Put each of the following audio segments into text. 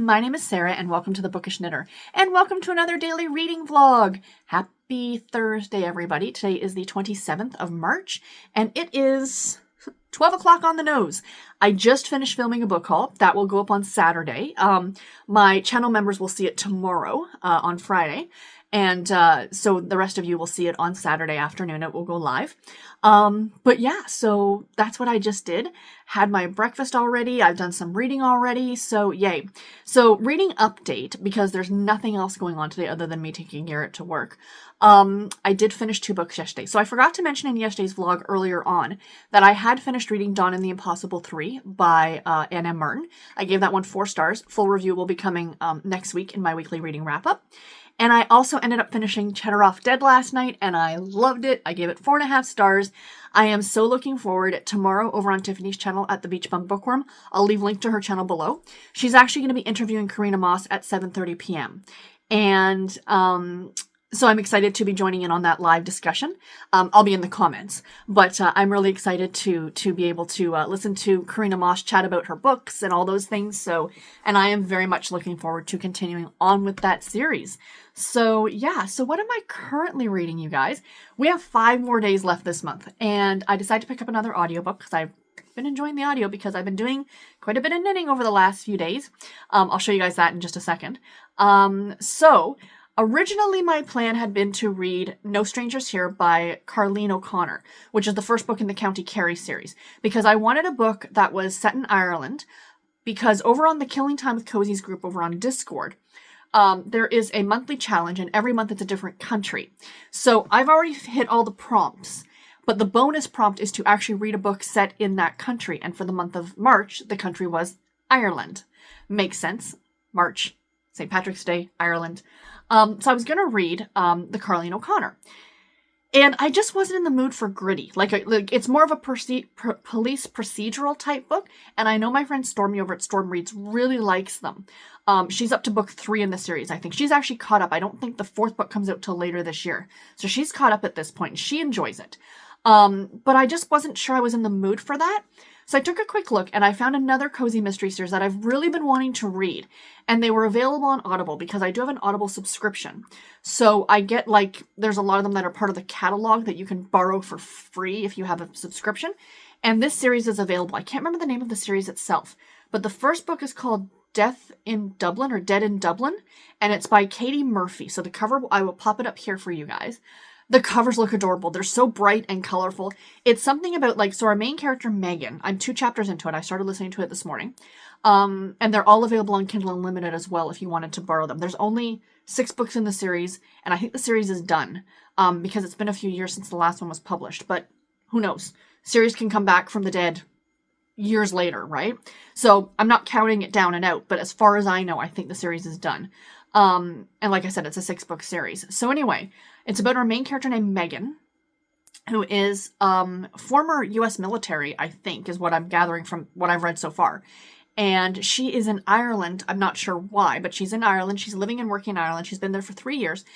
my name is Sarah, and welcome to the Bookish Knitter, and welcome to another daily reading vlog. Happy Thursday, everybody. Today is the 27th of March, and it is 12 o'clock on the nose. I just finished filming a book haul. That will go up on Saturday. My channel members will see it tomorrow, on Friday. And so the rest of you will see it on Saturday afternoon. It will go live. But yeah, so that's what I just did. Had my breakfast already. I've done some reading already. So yay. So reading update, because there's nothing else going on today other than me taking Garrett to work. I did finish 2 books yesterday. So I forgot to mention in yesterday's vlog earlier on that I had finished reading Dawn and the Impossible 3 by Anne M. Martin. I gave that one 4 stars. Full review will be coming next week in my weekly reading wrap-up. And I also ended up finishing Cheddar Off Dead last night, and I loved it. I gave it 4.5 stars. I am so looking forward tomorrow over on Tiffany's channel at the Beach Bum Bookworm. I'll leave a link to her channel below. She's actually going to be interviewing Karina Moss at 7:30 p.m. And so I'm excited to be joining in on that live discussion. I'll be in the comments, but I'm really excited to be able to listen to Karina Moss chat about her books and all those things. So, and I am very much looking forward to continuing on with that series. So yeah, so what am I currently reading, you guys? We have 5 more days left this month, and I decided to pick up another audiobook because I've been enjoying the audio because I've been doing quite a bit of knitting over the last few days. I'll show you guys that in just a second. Originally, my plan had been to read No Strangers Here by Carleen O'Connor, which is the first book in the County Kerry series, because I wanted a book that was set in Ireland, because over on the Killing Time with Cozy's group over on Discord, there is a monthly challenge, and every month it's a different country. So I've already hit all the prompts, but the bonus prompt is to actually read a book set in that country, and for the month of March, the country was Ireland. Makes sense. March, St. Patrick's Day, Ireland. So I was going to read the Carleen O'Connor. And I just wasn't in the mood for gritty. Like it's more of a police procedural type book. And I know my friend Stormy over at Storm Reads really likes them. She's up to book 3 in the series. I think she's actually caught up. I don't think the 4th book comes out till later this year. So she's caught up at this point and she enjoys it. But I just wasn't sure I was in the mood for that. So I took a quick look and I found another cozy mystery series that I've really been wanting to read. And they were available on Audible because I do have an Audible subscription. So I get there's a lot of them that are part of the catalog that you can borrow for free if you have a subscription. And this series is available. I can't remember the name of the series itself, but the first book is called Death in Dublin or Dead in Dublin. And it's by Katie Murphy. So the cover, I will pop it up here for you guys. The covers look adorable. They're so bright and colorful. It's something about so our main character, Megan, I'm 2 chapters into it. I started listening to it this morning. And they're all available on Kindle Unlimited as well if you wanted to borrow them. There's only 6 books in the series, and I think the series is done because it's been a few years since the last one was published. But who knows? Series can come back from the dead years later, right? So I'm not counting it down and out, but as far as I know, I think the series is done. And like I said, it's a 6-book series. So anyway, it's about our main character named Megan, who is former U.S. military, I think, is what I'm gathering from what I've read so far. And she is in Ireland. I'm not sure why, but she's in Ireland. She's living and working in Ireland. She's been there for 3 years.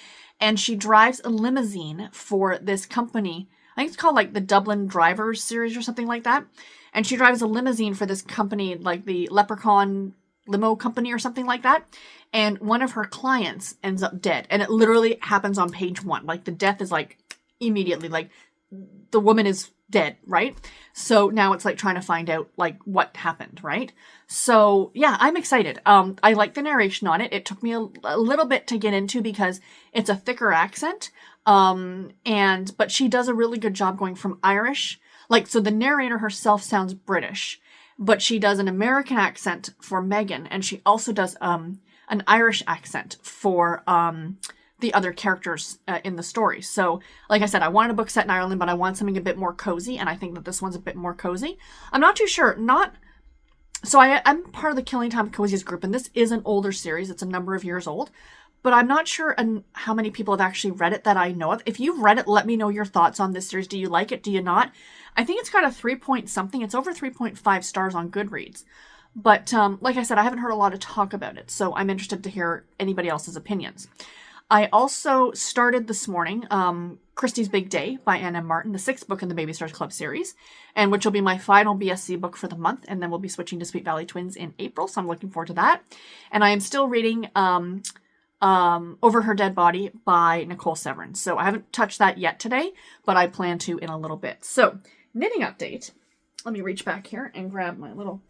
And she drives a limousine for this company. I think it's called the Dublin Drivers series or something like that. And she drives a limousine for this company, like the Leprechaun Limo Company or something like that. And one of her clients ends up dead. And it literally happens on page 1. The death is immediately, the woman is dead, right? So now it's trying to find out what happened, right? So yeah, I'm excited. I like the narration on it. It took me a little bit to get into because it's a thicker accent. But she does a really good job going from Irish. So the narrator herself sounds British, but she does an American accent for Megan, and she also does an Irish accent for the other characters in the story. So, like I said, I wanted a book set in Ireland, but I want something a bit more cozy, and I think that this one's a bit more cozy. I'm not too sure. I'm part of the Killing Time with Cozy's group, and this is an older series. It's a number of years old, but I'm not sure how many people have actually read it that I know of. If you've read it, let me know your thoughts on this series. Do you like it? Do you not? I think it's got a 3 point something. It's over 3.5 stars on Goodreads. But like I said, I haven't heard a lot of talk about it, so I'm interested to hear anybody else's opinions. I also started this morning Christie's Big Day by Ann M. Martin, the 6th book in the Baby Stars Club series, and which will be my final BSC book for the month, and then we'll be switching to Sweet Valley Twins in April, so I'm looking forward to that. And I am still reading Over Her Dead Body by Nicole Severin. So I haven't touched that yet today, but I plan to in a little bit. So, knitting update. Let me reach back here and grab my little...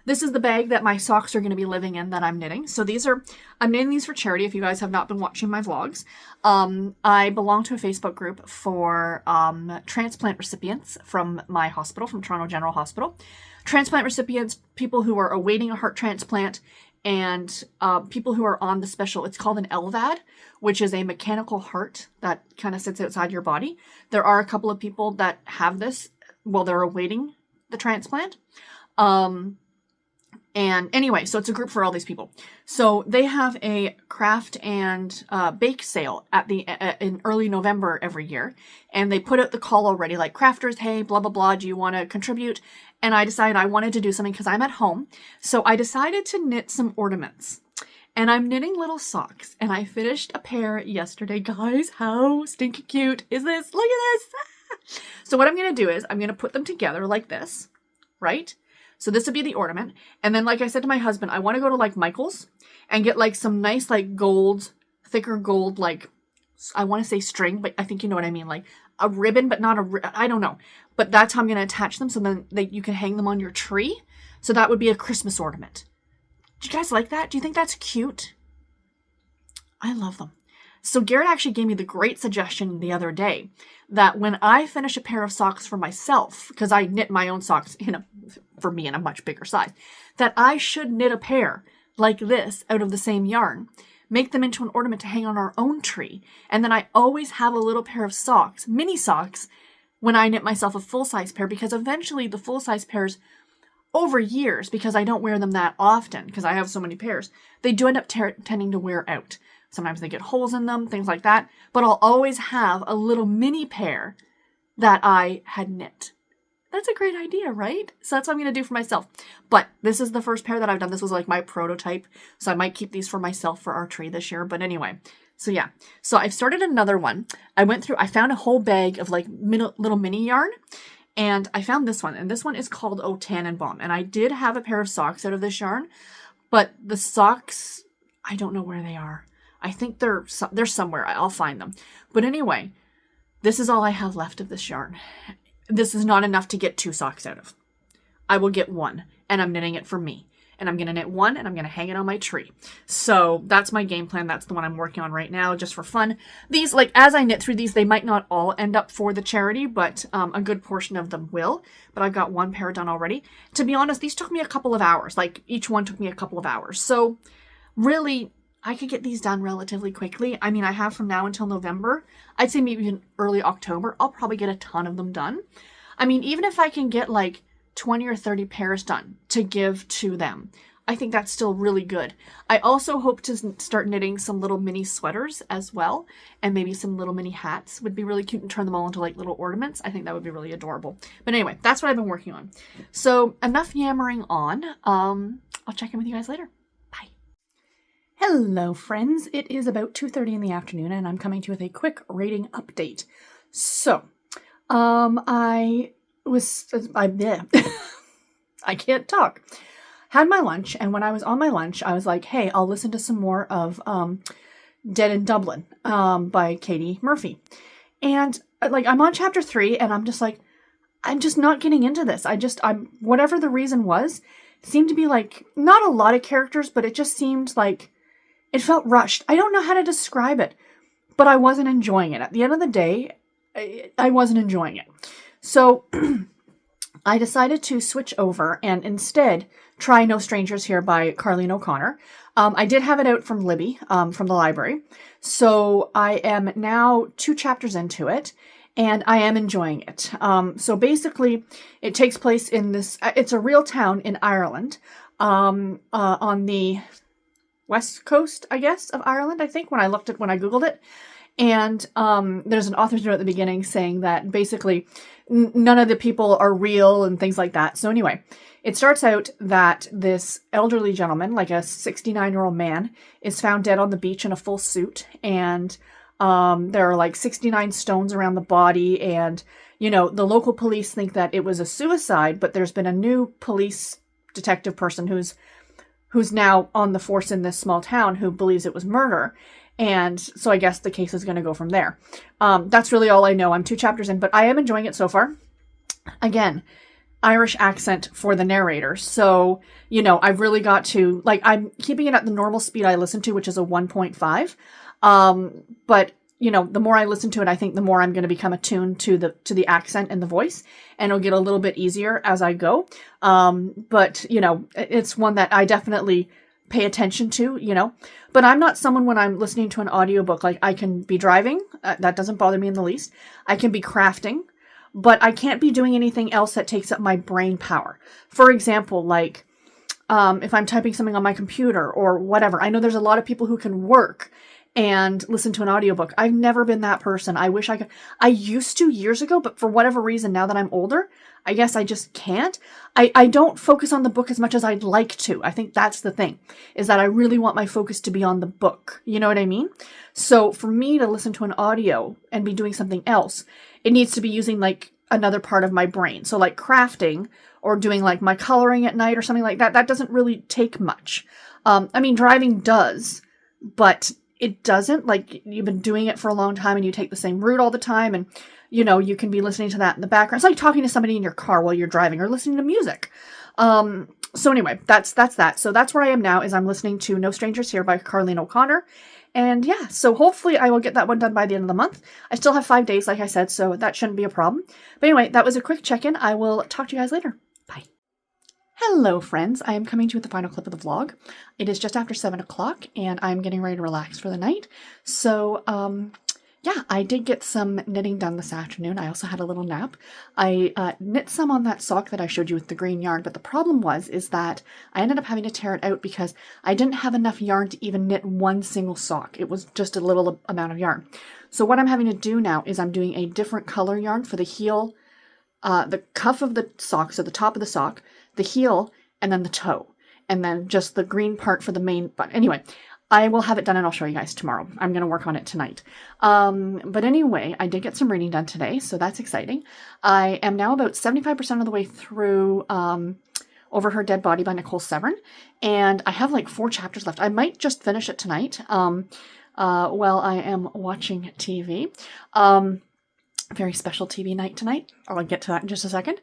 This is the bag that my socks are going to be living in that I'm knitting. So I'm knitting these for charity if you guys have not been watching my vlogs. I belong to a Facebook group for transplant recipients from my hospital, from Toronto General Hospital. Transplant recipients, people who are awaiting a heart transplant, and people who are on the special, it's called an LVAD, which is a mechanical heart that kind of sits outside your body. There are a couple of people that have this while they're awaiting the transplant. And anyway, so it's a group for all these people. So they have a craft and bake sale at in early November every year. And they put out the call already, like, crafters, hey, blah, blah, blah, do you want to contribute? And I decided I wanted to do something because I'm at home. So I decided to knit some ornaments. And I'm knitting little socks. And I finished a pair yesterday. Guys, how stinky cute is this? Look at this. So what I'm going to do is I'm going to put them together like this, right? So this would be the ornament. And then, like I said to my husband, I want to go to like Michael's and get like some nice like gold, thicker gold, like I want to say string, but I think you know what I mean. Like a ribbon, but not I don't know. But that's how I'm going to attach them. So then you can hang them on your tree. So that would be a Christmas ornament. Do you guys like that? Do you think that's cute? I love them. So Garrett actually gave me the great suggestion the other day that when I finish a pair of socks for myself, because I knit my own socks for me in a much bigger size, that I should knit a pair like this out of the same yarn, make them into an ornament to hang on our own tree, and then I always have a little pair of socks, mini socks, when I knit myself a full-size pair, because eventually the full-size pairs, over years, because I don't wear them that often, because I have so many pairs, they do end up tending to wear out. Sometimes they get holes in them, things like that. But I'll always have a little mini pair that I had knit. That's a great idea, right? So that's what I'm going to do for myself. But this is the first pair that I've done. This was like my prototype. So I might keep these for myself for our tree this year. But anyway, so yeah. So I've started another one. I found a whole bag of like little mini yarn. And I found this one. And this one is called Oh Tannenbaum. And I did have a pair of socks out of this yarn. But the socks, I don't know where they are. I think they're somewhere. I'll find them. But anyway, this is all I have left of this yarn. This is not enough to get 2 socks out of. I will get 1, and I'm knitting it for me. And I'm going to knit 1, and I'm going to hang it on my tree. So that's my game plan. That's the one I'm working on right now, just for fun. These, like, as I knit through these, they might not all end up for the charity, but a good portion of them will. But I've got 1 pair done already. To be honest, these took me a couple of hours. Like, each one took me a couple of hours. So really, I could get these done relatively quickly. I mean, I have from now until November. I'd say maybe in early October, I'll probably get a ton of them done. I mean, even if I can get like 20 or 30 pairs done to give to them, I think that's still really good. I also hope to start knitting some little mini sweaters as well. And maybe some little mini hats would be really cute and turn them all into like little ornaments. I think that would be really adorable. But anyway, that's what I've been working on. So enough yammering on. I'll check in with you guys later. Hello, friends. It is about 2:30 in the afternoon, and I'm coming to you with a quick rating update. So, I can't talk. Had my lunch, and when I was on my lunch, I was like, hey, I'll listen to some more of Dead in Dublin by Katie Murphy. And like, I'm on chapter 3, and I'm just like, I'm just not getting into this. Whatever the reason was, it seemed to be like, not a lot of characters, but it just seemed like it felt rushed. I don't know how to describe it, but I wasn't enjoying it. At the end of the day, I wasn't enjoying it. So I decided to switch over and instead try No Strangers Here by Carleen O'Connor. I did have it out from Libby, from the library. So I am now 2 chapters into it, and I am enjoying it. So basically, it takes place in this, it's a real town in Ireland, on the west coast, I guess, of Ireland, I think, when I Googled it. And there's an author's note at the beginning saying that basically none of the people are real and things like that. So anyway, it starts out that this elderly gentleman, like a 69-year-old man, is found dead on the beach in a full suit. And There are like 69 stones around the body, and, you know, the local police think that it was a suicide, but there's been a new police detective person who's now on the force in this small town who believes it was murder. And so I guess the case is going to go from there. That's really all I know. I'm 2 chapters in, but I am enjoying it so far. Again, Irish accent for the narrator. So, you know, I've really got to, like, I'm keeping it at the normal speed I listen to, which is a 1.5. But, you know, the more I listen to it, I think the more I'm going to become attuned to the accent and the voice, and it'll get a little bit easier as I go. But, you know, it's one that I definitely pay attention to, you know, but I'm not someone when I'm listening to an audiobook, like I can be driving. That doesn't bother me in the least. I can be crafting, but I can't be doing anything else that takes up my brain power. For example, like, if I'm typing something on my computer or whatever. I know there's a lot of people who can work and listen to an audiobook. I've never been that person. I wish I could. I used to years ago, but for whatever reason, now that I'm older, I guess I just can't. I don't focus on the book as much as I'd like to. I think that's the thing, is that I really want my focus to be on the book. You know what I mean? So for me to listen to an audio and be doing something else, it needs to be using like another part of my brain. So like crafting or doing like my coloring at night or something like that, that doesn't really take much. I mean, driving does, but it doesn't. Like, you've been doing it for a long time and you take the same route all the time, and, you know, you can be listening to that in the background. It's like talking to somebody in your car while you're driving or listening to music. So anyway, that's that. So that's where I am now, is I'm listening to No Strangers Here by Carleen O'Connor. And yeah, so hopefully I will get that one done by the end of the month. I still have 5 days, like I said, so that shouldn't be a problem. But anyway, that was a quick check-in. I will talk to you guys later. Bye. Hello, friends. I am coming to you with the final clip of the vlog. It is just after 7 o'clock, and I'm getting ready to relax for the night. So, yeah, I did get some knitting done this afternoon. I also had a little nap. I knit some on that sock that I showed you with the green yarn, but the problem is that I ended up having to tear it out because I didn't have enough yarn to even knit one single sock. It was just a little amount of yarn. So what I'm having to do now is I'm doing a different color yarn for the heel, the cuff of the sock, so the top of the sock, the heel, and then the toe, and then just the green part for the main button. Anyway, I will have it done and I'll show you guys tomorrow. I'm going to work on it tonight. But anyway, I did get some reading done today, so that's exciting. I am now about 75% of the way through Over Her Dead Body by Nicole Severin, and I have like 4 chapters left. I might just finish it tonight while I am watching TV. Very special TV night tonight. I'll get to that in just a second.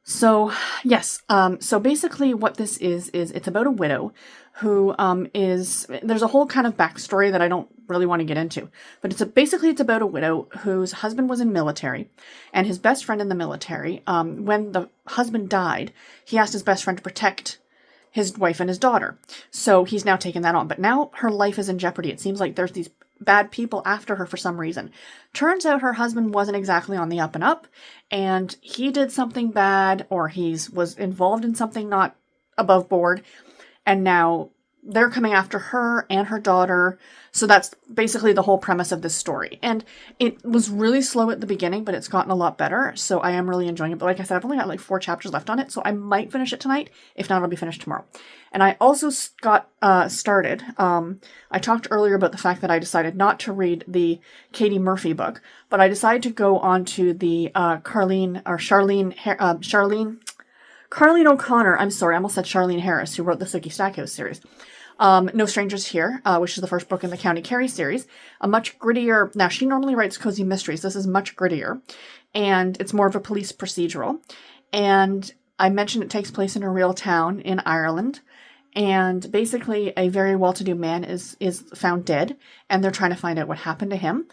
So, yes. So basically what this is it's about a widow who there's a whole kind of backstory that I don't really want to get into, but it's about a widow whose husband was in military, and his best friend in the military, when the husband died, he asked his best friend to protect his wife and his daughter. So he's now taken that on. But now her life is in jeopardy. It seems like there's these bad people after her for some reason. Turns out her husband wasn't exactly on the up and up, and he did something bad, or was involved in something not above board, and now they're coming after her and her daughter. So that's basically the whole premise of this story. And it was really slow at the beginning, but it's gotten a lot better. So I am really enjoying it. But like I said, I've only got like 4 chapters left on it, so I might finish it tonight. If not, it'll be finished tomorrow. And I also got started. I talked earlier about the fact that I decided not to read the Katie Murphy book, but I decided to go on to the Carleen O'Connor, I'm sorry, I almost said Charlene Harris, who wrote the Sookie Stackhouse series. No Strangers Here, which is the first book in the County Kerry series. A much grittier, now she normally writes cozy mysteries, this is much grittier, and it's more of a police procedural. And I mentioned it takes place in a real town in Ireland, and basically a very well-to-do man is found dead, and they're trying to find out what happened to him.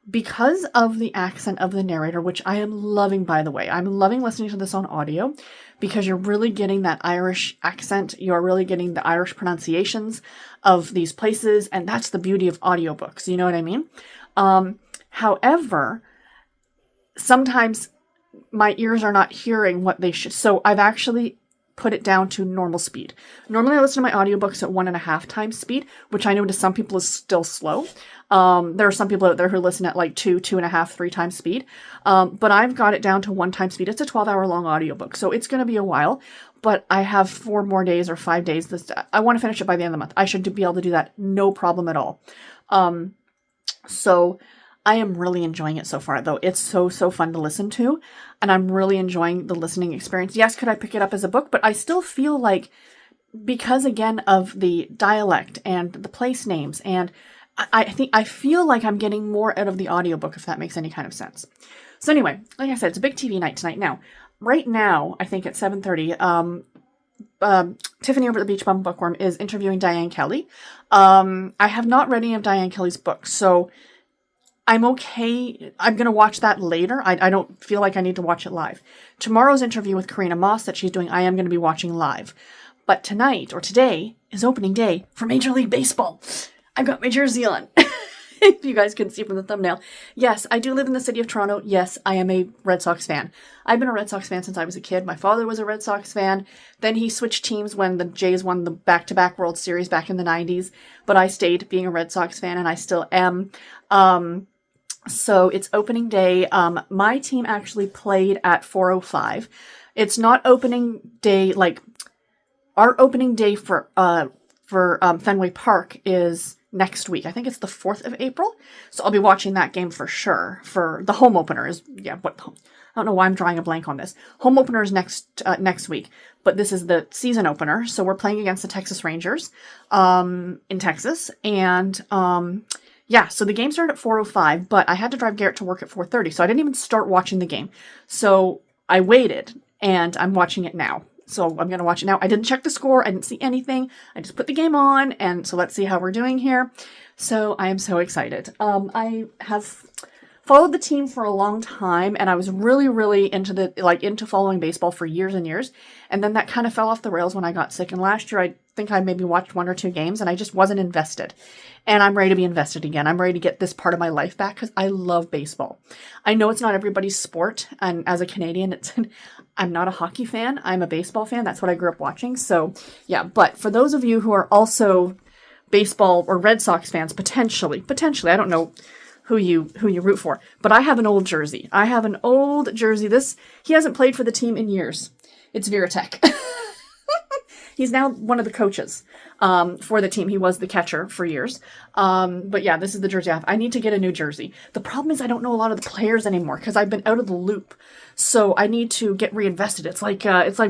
Because of the accent of the narrator, which I am loving, by the way. I'm loving listening to this on audio because you're really getting that Irish accent. You're really getting the Irish pronunciations of these places, and that's the beauty of audiobooks. You know what I mean? However, sometimes my ears are not hearing what they should. So I've actually put it down to normal speed. Normally I listen to my audiobooks at 1.5 times speed, which I know to some people is still slow. There are some people out there who listen at like 2, 2.5, 3 times speed. But I've got it down to 1 time speed. It's a 12-hour long audiobook, so it's going to be a while. but I have 4 more days or 5 days. I want to finish it by the end of the month. I should be able to do that. No problem at all. So I am really enjoying it so far, though. It's so fun to listen to, and I'm really enjoying the listening experience. Yes, could I pick it up as a book? But I still feel like, because again of the dialect and the place names, and I feel like I'm getting more out of the audiobook, if that makes any kind of sense. So anyway, like I said, it's a big TV night tonight. Now, right now, I think at 7:30, Tiffany over at the Beach Bum Bookworm is interviewing Diane Kelly. I have not read any of Diane Kelly's books, so I'm okay. I'm going to watch that later. I don't feel like I need to watch it live. Tomorrow's interview with Karina Moss that she's doing, I am going to be watching live. But tonight, or today, is opening day for Major League Baseball. I've got my jersey on. If you guys can see from the thumbnail. Yes, I do live in the city of Toronto. Yes, I am a Red Sox fan. I've been a Red Sox fan since I was a kid. My father was a Red Sox fan. Then he switched teams when the Jays won the back-to-back World Series back in the 90s. But I stayed being a Red Sox fan, and I still am. So it's opening day. My team actually played at 4:05. It's not opening day, like, our opening day for Fenway Park is next week. I think it's the 4th of April. So I'll be watching that game for sure. For the home opener is, I don't know why I'm drawing a blank on this. Home opener is next week, but this is the season opener. So we're playing against the Texas Rangers, in Texas. And, so the game started at 4:05, but I had to drive Garrett to work at 4:30. So I didn't even start watching the game. So I waited, and I'm watching it now. So I'm going to watch it now. I didn't check the score. I didn't see anything. I just put the game on. And so let's see how we're doing here. So I am so excited. I have followed the team for a long time, and I was really into following baseball for years and years. And then that kind of fell off the rails when I got sick. And last year, I think I maybe watched 1 or 2 games, and I just wasn't invested. And I'm ready to be invested again. I'm ready to get this part of my life back because I love baseball. I know it's not everybody's sport, and as a Canadian, I'm not a hockey fan. I'm a baseball fan. That's what I grew up watching. So yeah, but for those of you who are also baseball or Red Sox fans, potentially, I don't know who you root for, but I have an old jersey. He hasn't played for the team in years. It's Viratek. He's now one of the coaches for the team. He was the catcher for years. But yeah, this is the jersey I have. I need to get a new jersey. The problem is I don't know a lot of the players anymore because I've been out of the loop. So I need to get reinvested. It's like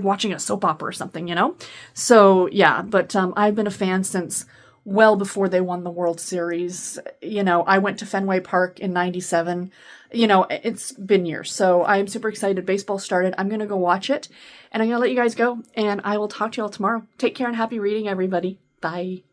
watching a soap opera or something, you know? So yeah, but I've been a fan since well before they won the World Series. You know, I went to Fenway Park in 97. You know, it's been years. So I'm super excited. Baseball started. I'm going to go watch it. And I'm going to let you guys go. And I will talk to you all tomorrow. Take care and happy reading, everybody. Bye.